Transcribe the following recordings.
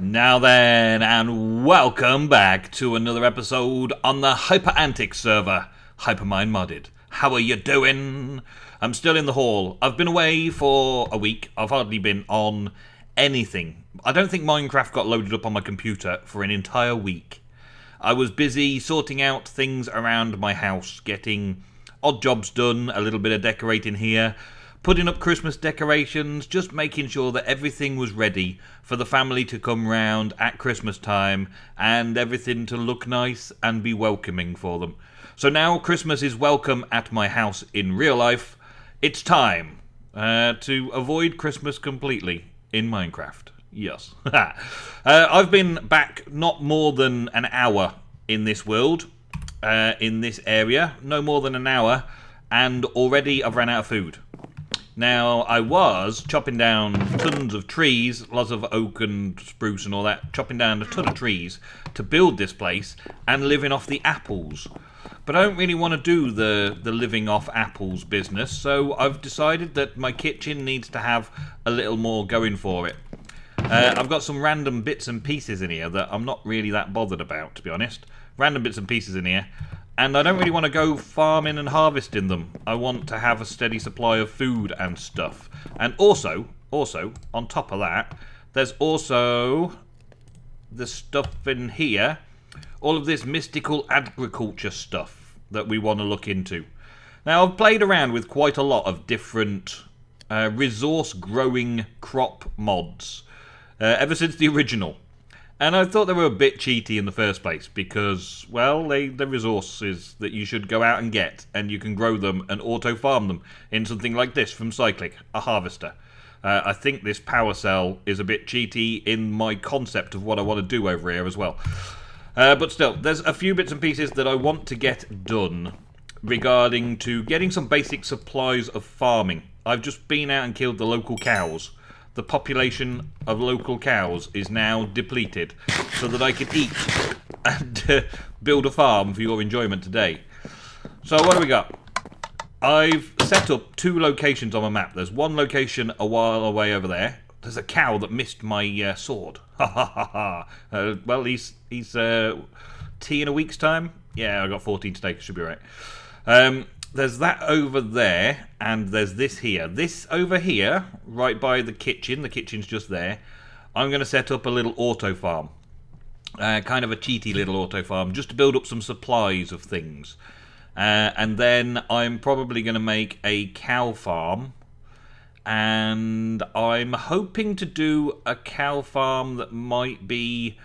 Now then, and welcome back to another episode on the HyperAntix server, Hypermine modded. How are you doing? I'm still in the hall. I've been away for a week. I've hardly been on anything. I don't think Minecraft got loaded up on my computer for an entire week. I was busy sorting out things around my house, getting odd jobs done, a little bit of decorating here, putting up Christmas decorations, just making sure that everything was ready for the family to come round at Christmas time and everything to look nice and be welcoming for them. So now Christmas is welcome at my house in real life. It's time to avoid Christmas completely in Minecraft. Yes. I've been back not more than an hour in this world, in this area. No more than an hour, and already I've ran out of food. Now, I was chopping down tons of trees, lots of oak and spruce and all that, chopping down a ton of trees to build this place and living off the apples. But I don't really want to do the living off apples business, so I've decided that my kitchen needs to have a little more going for it. I've got some random bits and pieces in here that I'm not really that bothered about, to be honest. Random bits and pieces in here. And I don't really want to go farming and harvesting them. I want to have a steady supply of food and stuff. And also, on top of that, there's also the stuff in here. All of this mystical agriculture stuff that we want to look into. Now, I've played around with quite a lot of different resource growing crop mods ever since the original. And I thought they were a bit cheaty in the first place because, well, they're resources that you should go out and get, and you can grow them and auto-farm them in something like this from Cyclic, a harvester. I think this power cell is a bit cheaty in my concept of what I want to do over here as well. But still, there's a few bits and pieces that I want to get done regarding to getting some basic supplies of farming. I've just been out and killed the local cows. The population of local cows is now depleted so that I can eat and build a farm for your enjoyment today. So what do we got? I've set up 2 locations on my map. There's one location a while away over there. There's a cow that missed my sword. Ha ha ha ha. Well, he's tea in a week's time. Yeah, I got 14 steaks. Should be right. There's that over there, and there's this here. This over here, right by the kitchen's just there, I'm going to set up a little auto farm. Kind of a cheaty little auto farm, just to build up some supplies of things. And then I'm probably going to make a cow farm. And I'm hoping to do a cow farm that might be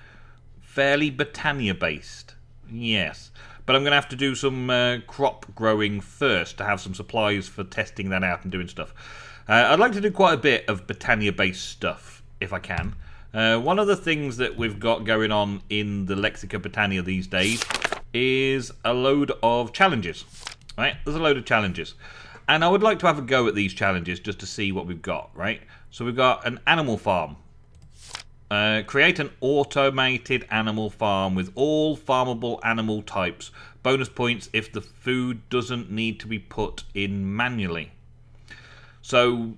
fairly Britannia-based. Yes. But I'm going to have to do some crop growing first to have some supplies for testing that out and doing stuff. I'd like to do quite a bit of Britannia-based stuff, if I can. One of the things that we've got going on in the Lexica Britannia these days is a load of challenges. Right? There's a load of challenges. And I would like to have a go at these challenges just to see what we've got, right? So we've got an animal farm. Create an automated animal farm with all farmable animal types. Bonus points if the food doesn't need to be put in manually. So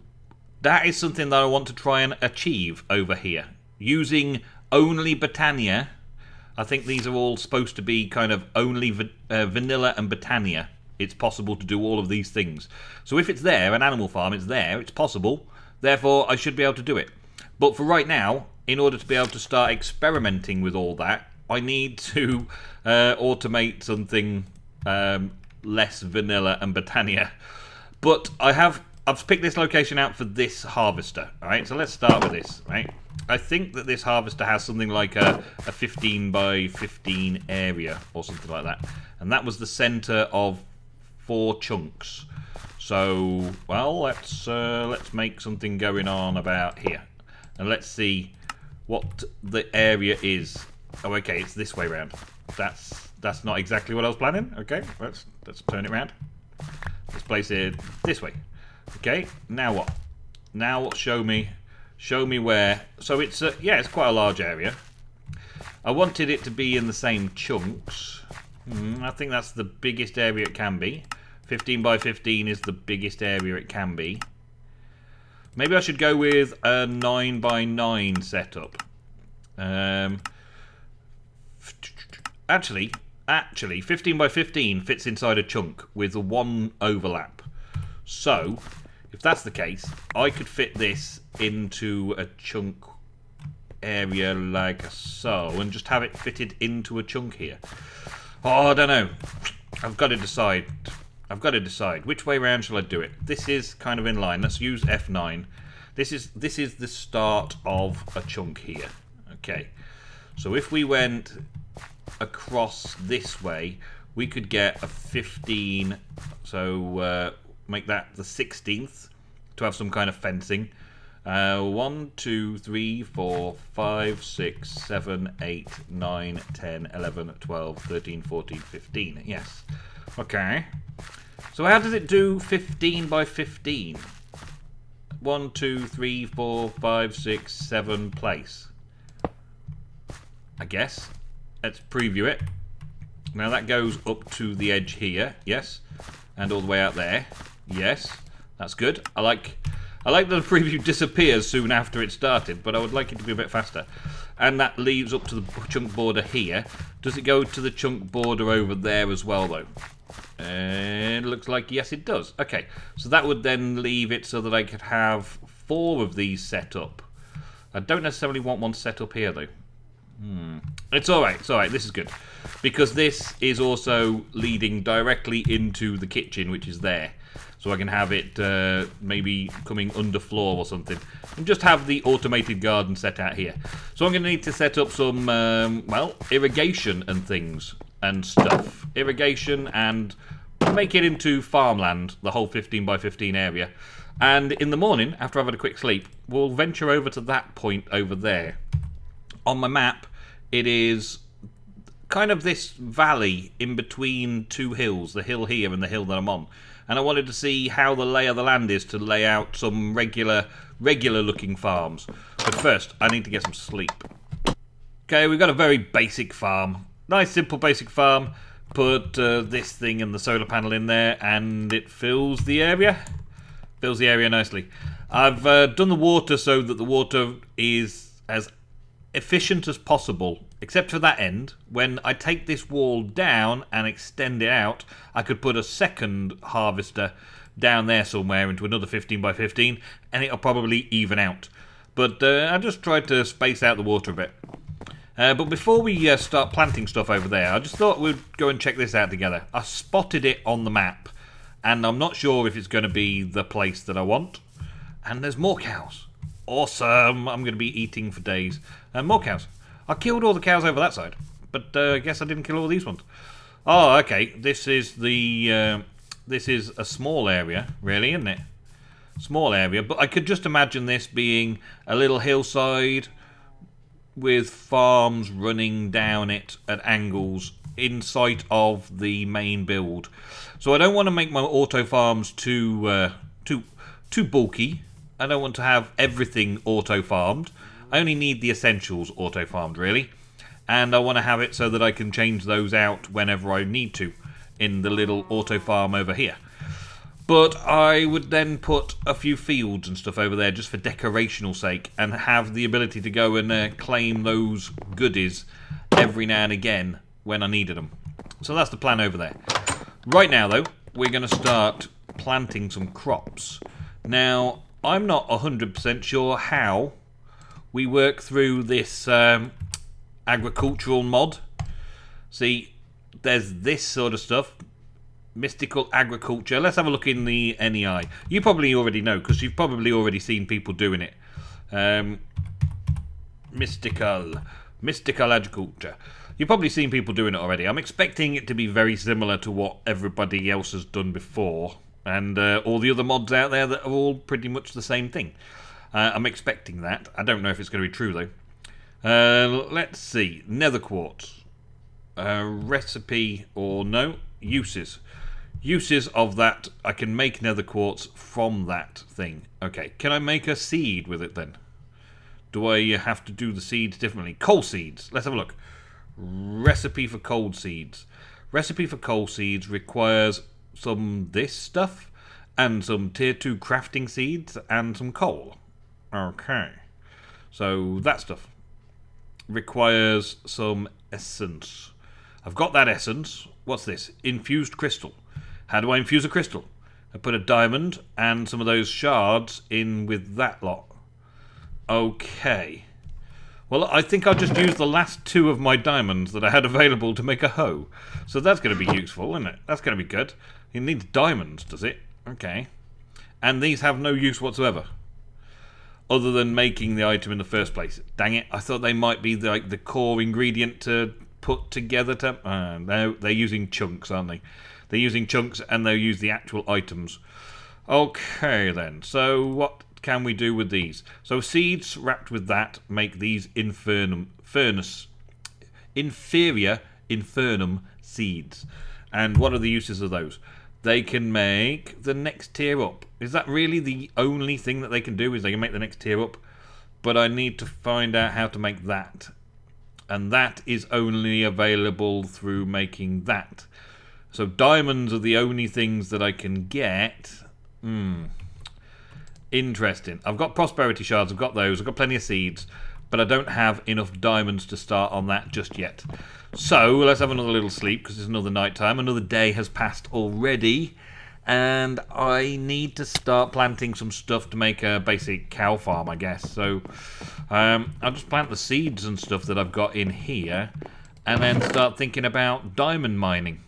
that is something that I want to try and achieve over here. Using only Britannia. I think these are all supposed to be kind of only vanilla and Britannia. It's possible to do all of these things. So if it's there, an animal farm, it's there, it's possible. Therefore, I should be able to do it. But for right now, in order to be able to start experimenting with all that, I need to automate something less vanilla and Britannia. But I've picked this location out for this harvester. All right, so let's start with this. Right, I think that this harvester has something like a 15 by 15 area or something like that, and that was the center of 4 chunks. So, well, let's make something going on about here, and let's see what the area is. Oh, okay, it's this way round. That's not exactly what I was planning. Okay, let's turn it round. Let's place it this way. Okay, now what? Now show me where. So it's yeah, it's quite a large area. I wanted it to be in the same chunks. I think that's the biggest area it can be. 15 by 15 is the biggest area it can be. Maybe I should go with a 9 by 9 setup. Actually, 15 by 15 fits inside a chunk with a 1 overlap. So, if that's the case, I could fit this into a chunk area like so, and just have it fitted into a chunk here. Oh, I don't know. I've got to decide. Which way round shall I do it? This is kind of in line. Let's use F9. This is the start of a chunk here. Okay. So if we went across this way, we could get a 15. So make that the 16th to have some kind of fencing. 1, 2, 3, 4, 5, 6, 7, 8, 9, 10, 11, 12, 13, 14, 15. Yes. Okay. So how does it do 15 by 15? 1, 2, 3, 4, 5, 6, 7 place. I guess. Let's preview it. Now that goes up to the edge here. Yes. And all the way out there. Yes. That's good. I like that the preview disappears soon after it started, but I would like it to be a bit faster. And that leads up to the chunk border here. Does it go to the chunk border over there as well, though? It looks like yes, it does. Okay, so that would then leave it so that I could have 4 of these set up. I don't necessarily want one set up here, though. It's alright, this is good. Because this is also leading directly into the kitchen, which is there. So I can have it maybe coming underfloor or something. And just have the automated garden set out here. So I'm going to need to set up some, well, irrigation and things and stuff. Irrigation and make it into farmland, the whole 15 by 15 area. And in the morning, after I've had a quick sleep, we'll venture over to that point over there. On my map, it is kind of this valley in between 2 hills, the hill here and the hill that I'm on. And I wanted to see how the lay of the land is to lay out some regular looking farms. But first, I need to get some sleep. Okay, we've got a very basic farm. Nice, simple, basic farm. Put this thing and the solar panel in there, and it fills the area. Fills the area nicely. I've done the water so that the water is as efficient as possible, except for that end. When I take this wall down and extend it out, I could put a second harvester down there somewhere into another 15 by 15, and it'll probably even out. But I just tried to space out the water a bit. But before we start planting stuff over there, I just thought we'd go and check this out together. I spotted it on the map, and I'm not sure if it's going to be the place that I want. And there's more cows. Awesome! I'm going to be eating for days. And more cows. I killed all the cows over that side, but I guess I didn't kill all these ones. Oh, okay. This is the this is a small area, really, isn't it? Small area, but I could just imagine this being a little hillside with farms running down it at angles in sight of the main build. So I don't want to make my auto farms too bulky. I don't want to have everything auto farmed. I only need the essentials auto farmed, really. And I want to have it so that I can change those out whenever I need to in the little auto farm over here. But I would then put a few fields and stuff over there just for decorational sake, and have the ability to go and claim those goodies every now and again when I needed them. So that's the plan over there. Right now, though, we're going to start planting some crops. Now, I'm not 100% sure how we work through this agricultural mod. See, there's this sort of stuff. Mystical agriculture. Let's have a look in the NEI. You probably already know, because you've probably already seen people doing it. Mystical agriculture. You've probably seen people doing it already. I'm expecting it to be very similar to what everybody else has done before, and all the other mods out there that are all pretty much the same thing. I'm expecting that. I don't know if it's going to be true, though. Let's see. Nether quartz. Recipe or no. Uses. Uses of that. I can make nether quartz from that thing. Okay. Can I make a seed with it, then? Do I have to do the seeds differently? Coal seeds. Let's have a look. Recipe for coal seeds. Recipe for coal seeds requires some this stuff and some tier 2 crafting seeds and some coal. Okay. So that stuff. requires some essence. I've got that essence. What's this? Infused crystal. How do I infuse a crystal? I put a diamond and some of those shards in with that lot. Okay. Well, I think I'll just use the last 2 of my diamonds that I had available to make a hoe. So that's going to be useful, isn't it? That's going to be good. It needs diamonds, does it? Okay. And these have no use whatsoever, other than making the item in the first place. Dang it, I thought they might be like the core ingredient to put together to... no, they're using chunks, aren't they? They're using chunks and they'll use the actual items. Okay then, so what can we do with these? So seeds wrapped with that make these inferior infernum seeds. And what are the uses of those? They can make the next tier up. Is that really the only thing that they can do? Is they can make the next tier up? But I need to find out how to make that. And that is only available through making that. So diamonds are the only things that I can get. Interesting. I've got prosperity shards. I've got those. I've got plenty of seeds. But I don't have enough diamonds to start on that just yet. So let's have another little sleep because it's another night time. Another day has passed already. And I need to start planting some stuff to make a basic cow farm, I guess. So I'll just plant the seeds and stuff that I've got in here. And then start thinking about diamond mining.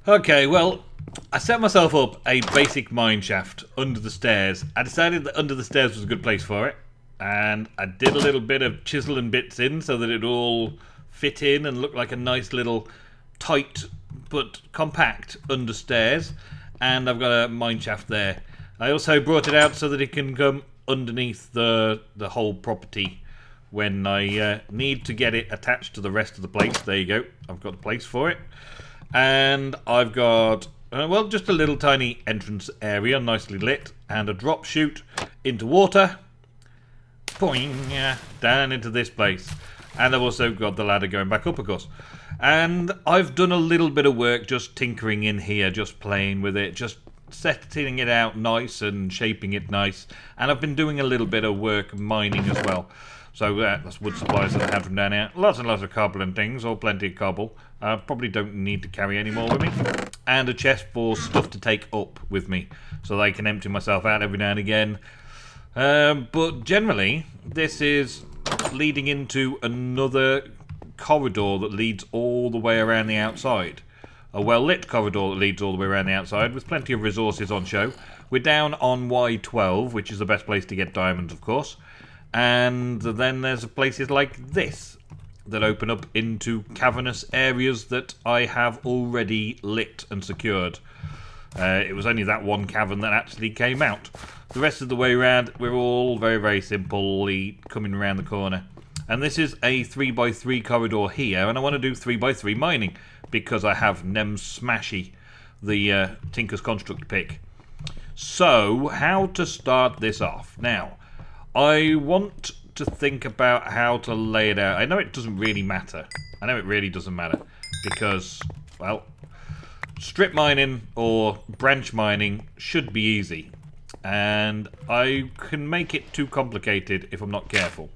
Okay, well, I set myself up a basic mine shaft under the stairs. I decided that under the stairs was a good place for it. And I did a little bit of chiseling bits in so that it all fit in and looked like a nice little tight but compact understairs. And I've got a mine shaft there. I also brought it out so that it can come underneath the whole property when I need to get it attached to the rest of the place. There you go. I've got the place for it. And I've got, well, just a little tiny entrance area, nicely lit, and a drop chute into water. Boing, down into this place. And I've also got the ladder going back up, of course. And I've done a little bit of work just tinkering in here, just playing with it, just setting it out nice and shaping it nice. And I've been doing a little bit of work mining as well. So that's wood supplies that I had from down here. Lots and lots of cobble and things, or plenty of cobble. Probably don't need to carry any more with me. And a chest for stuff to take up with me, so that I can empty myself out every now and again. But generally, this is leading into another corridor that leads all the way around the outside. A well-lit corridor that leads all the way around the outside with plenty of resources on show. We're down on Y12, which is the best place to get diamonds, of course. And then there's places like this that open up into cavernous areas that I have already lit and secured. It was only that one cavern that actually came out. The rest of the way around, we're all very, very simply coming around the corner. And this is a 3x3 corridor here, and I want to do 3x3 mining because I have Smashy, the Tinker's Construct pick. So, how to start this off? Now, I want to think about how to lay it out. I know it doesn't really matter. I know it really doesn't matter because, well, strip mining or branch mining should be easy. And I can make it too complicated if I'm not careful.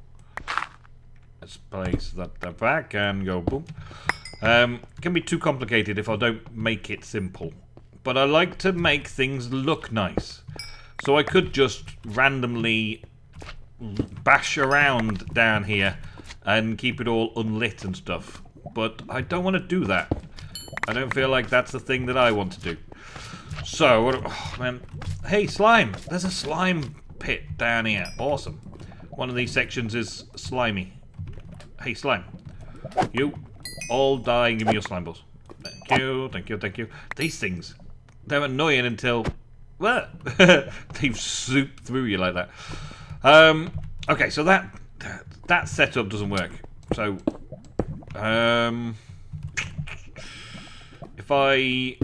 Let's place that back and go boom. Can be too complicated if I don't make it simple. But I like to make things look nice. So I could just randomly bash around down here and keep it all unlit and stuff. But I don't want to do that. I don't feel like that's the thing that I want to do. So, oh man. Hey, slime! There's a slime pit down here. Awesome. One of these sections is slimy. Hey, slime. You all die and give me your slime balls. Thank you, thank you, thank you. These things, they're annoying until, well, they've souped through you like that. Okay, so that setup doesn't work. So, if I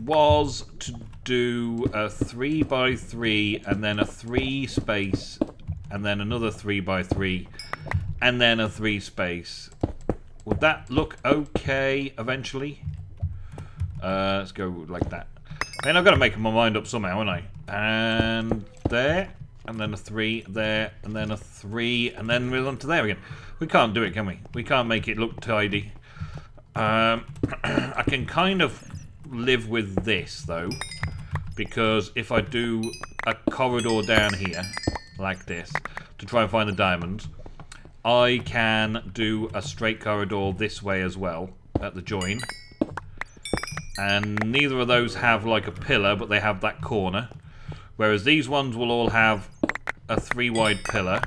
was to do a 3x3 and then a 3 space and then another 3x3 and then a 3 space, would that look okay eventually? Let's go like that. Then I've got to make my mind up somehow, haven't I? And there. and then a 3 there, and then a 3, and then we're on to there again. We can't do it, can we? We can't make it look tidy. I can kind of live with this, though, because if I do a corridor down here, like this, to try and find the diamonds, I can do a straight corridor this way as well, at the join. And neither of those have like a pillar, but they have that corner. Whereas these ones will all have a 3 wide pillar.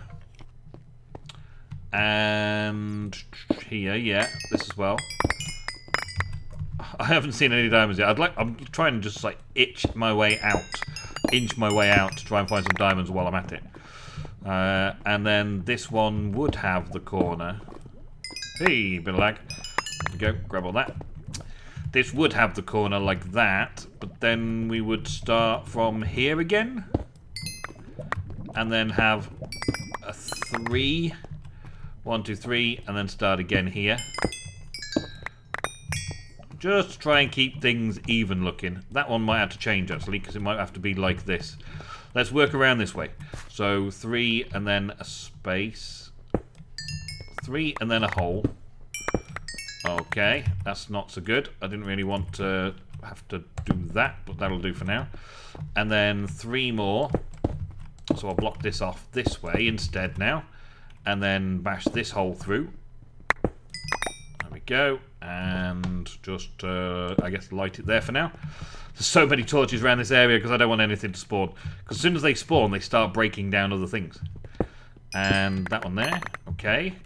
And here, yeah, this as well. I haven't seen any diamonds yet. I'm trying to just like inch my way out to try and find some diamonds while I'm at it. And then this one would have the corner. Hey, bit of lag. There we go, grab all that. This would have the corner like that, but then we would start from here again. And then have a 3. 1, 2, 3, and then start again here. Just to try and keep things even looking. That one might have to change actually, because it might have to be like this. Let's work around this way. So 3 and then a space. 3 and then a hole. Okay, that's not so good. I didn't really want to have to do that, but that'll do for now. And then 3 more. So I'll block this off this way instead now. And then bash this hole through. There we go. And just, I guess, light it there for now. There's so many torches around this area because I don't want anything to spawn. Because as soon as they spawn, they start breaking down other things. And that one there. Okay.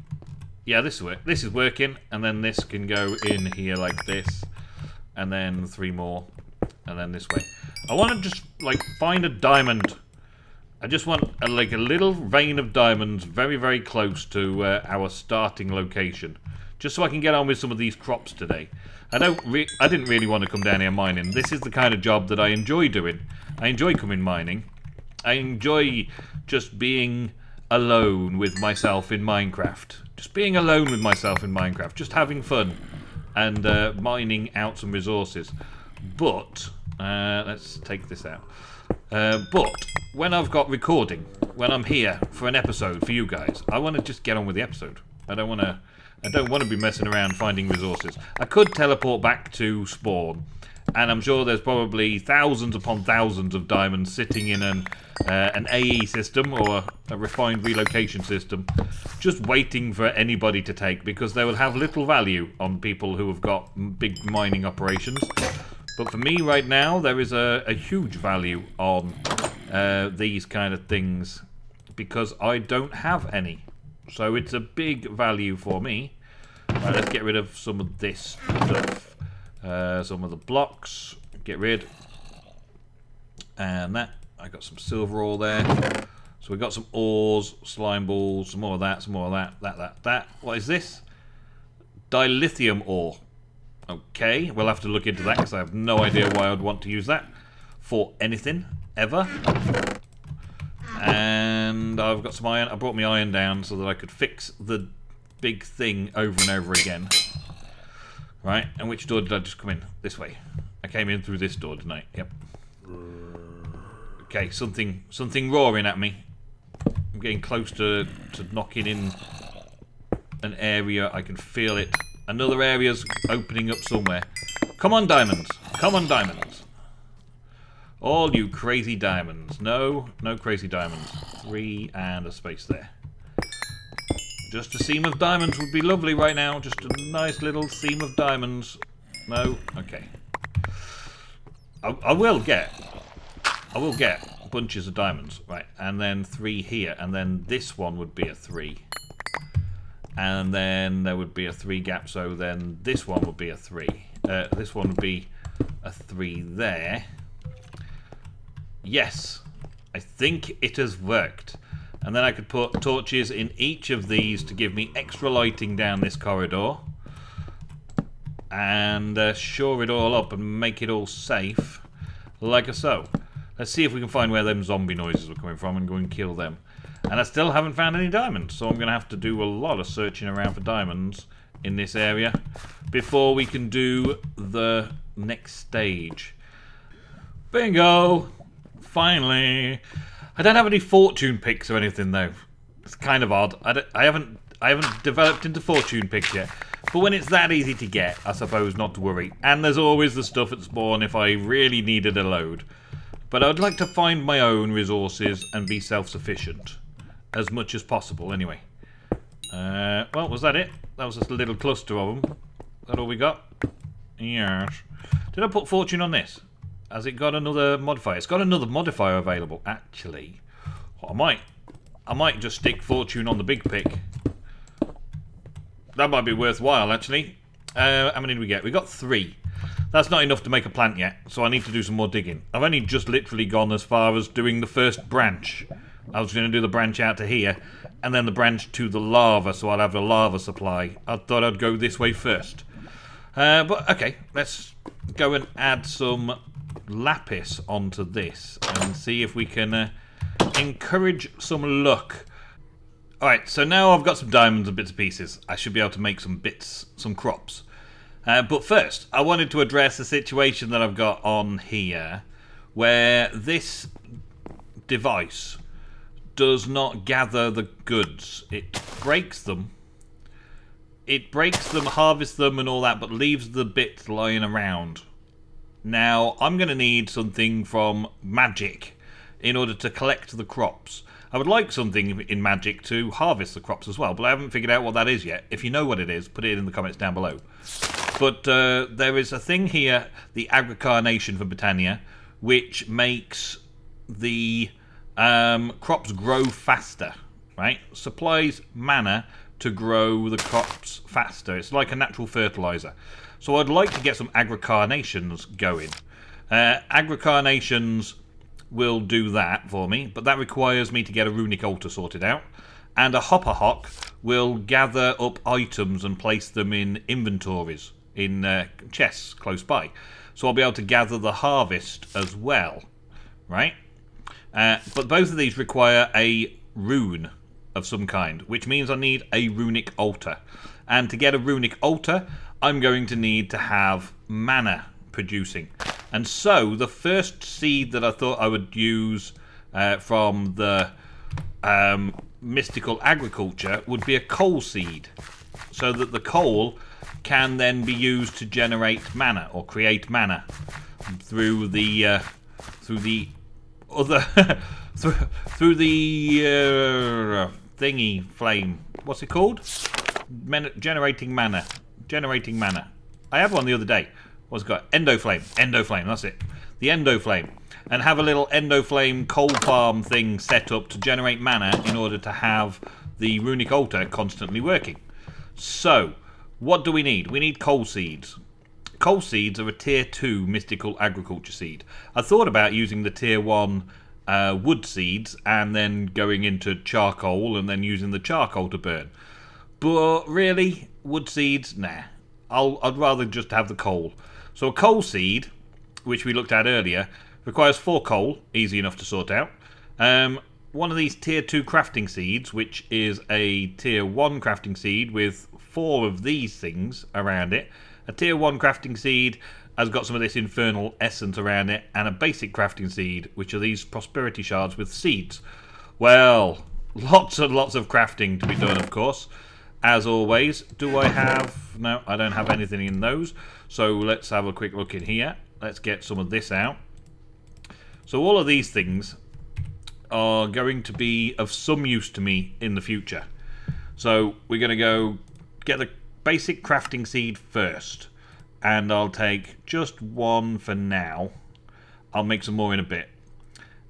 Yeah, this is working, and then this can go in here like this, and then 3 more, and then this way. I want to just like find a diamond. I just want like a little vein of diamonds very, very close to our starting location, just so I can get on with some of these crops today. I didn't really want to come down here mining. This is the kind of job that I enjoy doing. I enjoy coming mining. I enjoy just being alone with myself in Minecraft. Just being alone with myself in Minecraft. Just having fun. And mining out some resources. But, let's take this out. But, when I've got recording, when I'm here for an episode for you guys, I want to just get on with the episode. I don't want to be messing around finding resources. I could teleport back to spawn. And I'm sure there's probably thousands upon thousands of diamonds sitting in an AE system or a refined relocation system, just waiting for anybody to take, because they will have little value on people who have got big mining operations. But for me right now, there is a huge value on these kind of things, because I don't have any. So it's a big value for me. Right, let's get rid of some of this stuff. Some of the blocks, get rid. And that, I got some silver ore there. So we got some ores, slime balls, some more of that, some more of that. What is this? Dilithium ore. Okay, we'll have to look into that because I have no idea why I'd want to use that for anything, ever. And I've got some iron. I brought my iron down so that I could fix the big thing over and over again. Right, and which door did I just come in? This way. I came in through this door, didn't I? Yep. Okay, something roaring at me. I'm getting close to knocking in an area. I can feel it. Another area's opening up somewhere. Come on, diamonds. Come on, diamonds. All you crazy diamonds. No crazy diamonds. 3 and a space there. Just a seam of diamonds would be lovely right now. Just a nice little seam of diamonds. No? Okay. I will get bunches of diamonds. Right, and then 3 here. And then this one would be a 3. And then there would be a 3 gap. So then this one would be a 3. This one would be a 3 there. Yes. I think it has worked. And then I could put torches in each of these to give me extra lighting down this corridor. And shore it all up and make it all safe. Like so. Let's see if we can find where them zombie noises were coming from and go and kill them. And I still haven't found any diamonds. So I'm going to have to do a lot of searching around for diamonds in this area before we can do the next stage. Bingo! Finally! I don't have any fortune picks or anything though. It's kind of odd. I haven't developed into fortune picks yet. But when it's that easy to get, I suppose not to worry. And there's always the stuff at spawn if I really needed a load. But I'd like to find my own resources and be self-sufficient. As much as possible, anyway. Well, was that it? That was just a little cluster of them. Is that all we got? Yes. Did I put fortune on this? Has it got another modifier? It's got another modifier available, actually. I might just stick fortune on the big pick. That might be worthwhile, actually. How many did we get? We got 3. That's not enough to make a plant yet, so I need to do some more digging. I've only just literally gone as far as doing the first branch. I was going to do the branch out to here, and then the branch to the lava, so I'll have a lava supply. I thought I'd go this way first. But, okay, let's go and add some lapis onto this, and see if we can encourage some luck. Alright, so now I've got some diamonds and bits and pieces. I should be able to make some crops. But first, I wanted to address the situation that I've got on here, where this device does not gather the goods. It breaks them. Harvests them and all that, but leaves the bits lying around. Now, I'm going to need something from magic in order to collect the crops. I would like something in magic to harvest the crops as well, but I haven't figured out what that is yet. If you know what it is, put it in the comments down below. But there is a thing here, the agricarnation for Britannia, which makes the crops grow faster, right? Supplies mana to grow the crops faster. It's like a natural fertilizer. So I'd like to get some agricarnations going. Agricarnations will do that for me, but that requires me to get a Runic Altar sorted out. And a Hopper Hock will gather up items and place them in inventories, in chests close by. So I'll be able to gather the harvest as well, right? But both of these require a rune of some kind, which means I need a Runic Altar. And to get a Runic Altar, I'm going to need to have mana producing. And so the first seed that I thought I would use from the mystical agriculture would be a coal seed, so that the coal can then be used to generate mana or create mana through the other through the thingy flame. What's it called? Generating mana. I had one the other day. What's it got? Endoflame, that's it. The Endoflame. And have a little Endoflame coal farm thing set up to generate mana in order to have the Runic Altar constantly working. So, what do we need? We need coal seeds. Coal seeds are a tier 2 mystical agriculture seed. I thought about using the tier 1 wood seeds and then going into charcoal and then using the charcoal to burn. But really, wood seeds, nah. I'd rather just have the coal. So a coal seed, which we looked at earlier, requires 4 coal, easy enough to sort out. One of these tier 2 crafting seeds, which is a tier 1 crafting seed with 4 of these things around it. A tier 1 crafting seed has got some of this infernal essence around it, and a basic crafting seed, which are these prosperity shards with seeds. Well, lots and lots of crafting to be done, of course. As always, do I have... No, I don't have anything in those. So let's have a quick look in here. Let's get some of this out. So all of these things are going to be of some use to me in the future. So we're going to go get the basic crafting seed first. And I'll take just 1 for now. I'll make some more in a bit.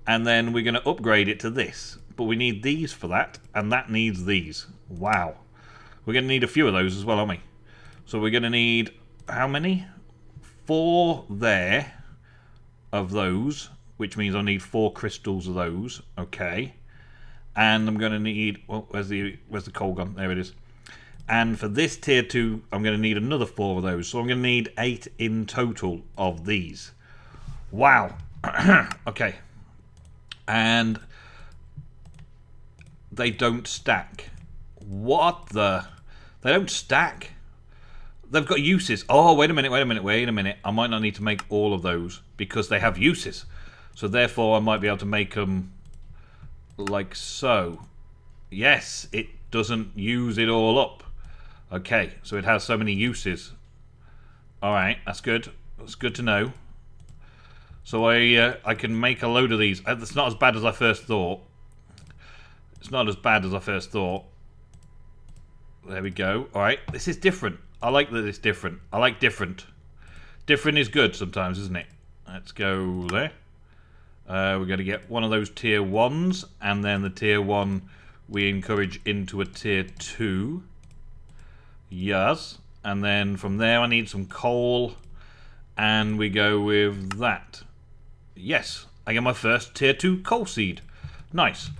And then we're going to upgrade it to this. But we need these for that, and that needs these. Wow. We're going to need a few of those as well, aren't we? So we're going to need, how many? 4 there of those, which means I need 4 crystals of those. Okay. And I'm going to need, well, where's the coal gone? There it is. And for this tier 2, I'm going to need another 4 of those. So I'm going to need 8 in total of these. Wow. Okay. And they don't stack. What the... They don't stack. They've got uses. Oh, wait a minute. I might not need to make all of those because they have uses. So therefore I might be able to make them like so. Yes, it doesn't use it all up. Okay, so it has so many uses. Alright, that's good. That's good to know. So I can make a load of these. It's not as bad as I first thought. It's not as bad as I first thought. There we go. Alright, this is different. I like that it's different. I like different. Different is good sometimes, isn't it? Let's go there. We're going to get one of those tier 1s, and then the tier 1 we encourage into a tier 2. Yes. And then from there I need some coal, and we go with that. Yes, I get my first tier 2 coal seed. Nice.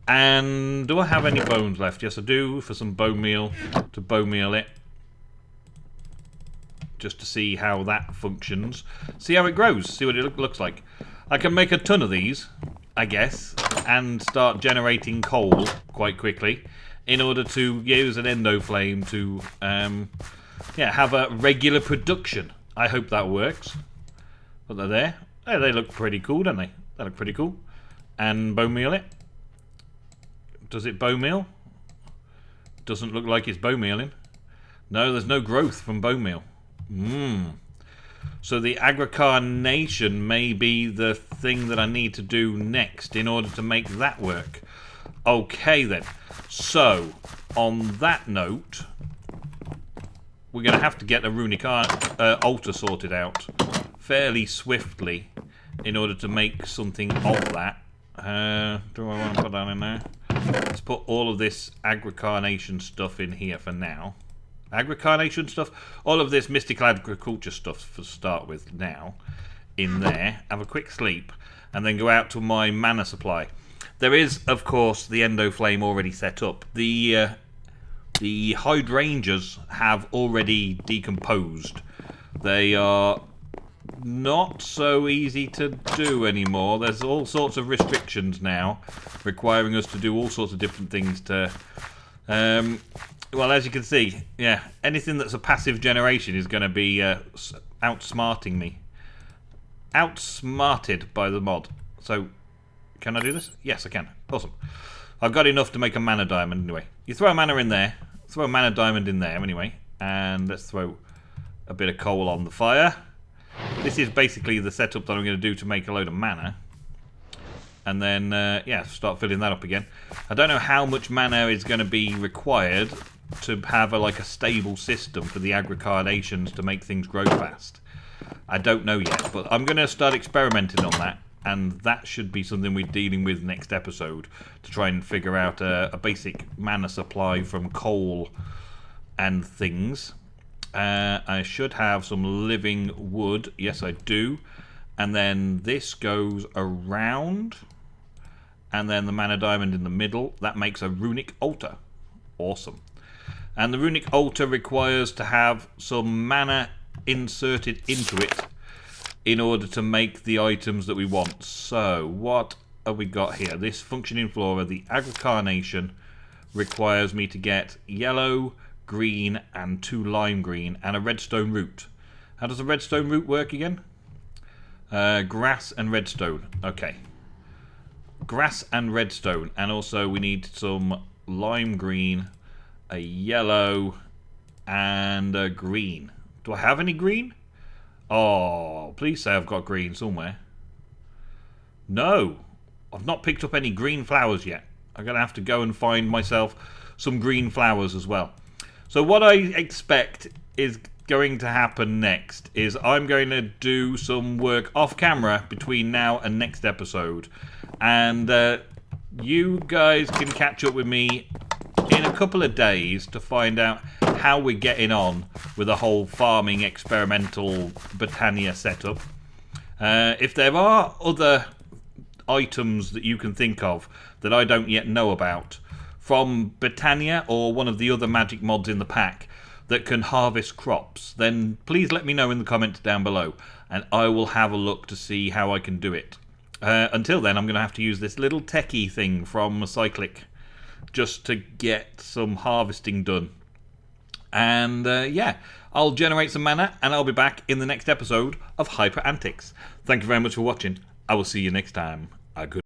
And do I have any bones left? Yes, I do, for some bone meal, to bone meal it. Just to see how that functions. See how it grows, see what it looks like. I can make a ton of these, I guess, and start generating coal quite quickly in order to use an endo flame to have a regular production. I hope that works. But they're there. Oh, they look pretty cool, don't they? They look pretty cool. And bone meal it. Does it bone meal? Doesn't look like it's bone mealing. No, there's no growth from bone meal. So the agricarnation may be the thing that I need to do next in order to make that work. Okay then. So, on that note, we're going to have to get a Runic Altar sorted out fairly swiftly in order to make something of that. Do I want to put that in there? Let's put all of this agricarnation stuff in here for now. Agricarnation stuff? All of this mystical agriculture stuff to start with now. In there. Have a quick sleep. And then go out to my mana supply. There is, of course, the endo flame already set up. The hydrangeas have already decomposed. They are not so easy to do anymore. There's all sorts of restrictions now requiring us to do all sorts of different things to well, as you can see, yeah, anything that's a passive generation is going to be outsmarting me. Outsmarted by the mod. So, can I do this? Yes, I can. Awesome. I've got enough to make a mana diamond anyway. You throw a mana in there. Throw a mana diamond in there anyway. And let's throw a bit of coal on the fire. This is basically the setup that I'm going to do to make a load of mana. And then, yeah, start filling that up again. I don't know how much mana is going to be required to have like a stable system for the agricarnations to make things grow fast. I don't know yet, but I'm going to start experimenting on that. And that should be something we're dealing with next episode, to try and figure out a basic mana supply from coal and things. I should have some living wood. Yes, I do. And then this goes around. And then the mana diamond in the middle. That makes a Runic Altar. Awesome. And the Runic Altar requires to have some mana inserted into it in order to make the items that we want. So, what have we got here? This functioning flora, the agricarnation, requires me to get yellow, green, and 2 lime green, and a redstone root. How does a redstone root work again? Grass and redstone. Okay. Grass and redstone. And also we need some lime green, a yellow, and a green. Do I have any green? Oh, please say I've got green somewhere. No. I've not picked up any green flowers yet. I'm going to have to go and find myself some green flowers as well. So what I expect is going to happen next is I'm going to do some work off camera between now and next episode. And you guys can catch up with me in a couple of days to find out how we're getting on with the whole farming experimental Britannia setup. If there are other items that you can think of that I don't yet know about from Britannia or one of the other magic mods in the pack that can harvest crops, then please let me know in the comments down below and I will have a look to see how I can do it. Until then, I'm going to have to use this little techie thing from Cyclic just to get some harvesting done. And yeah, I'll generate some mana and I'll be back in the next episode of HyperAntix. Thank you very much for watching. I will see you next time. Good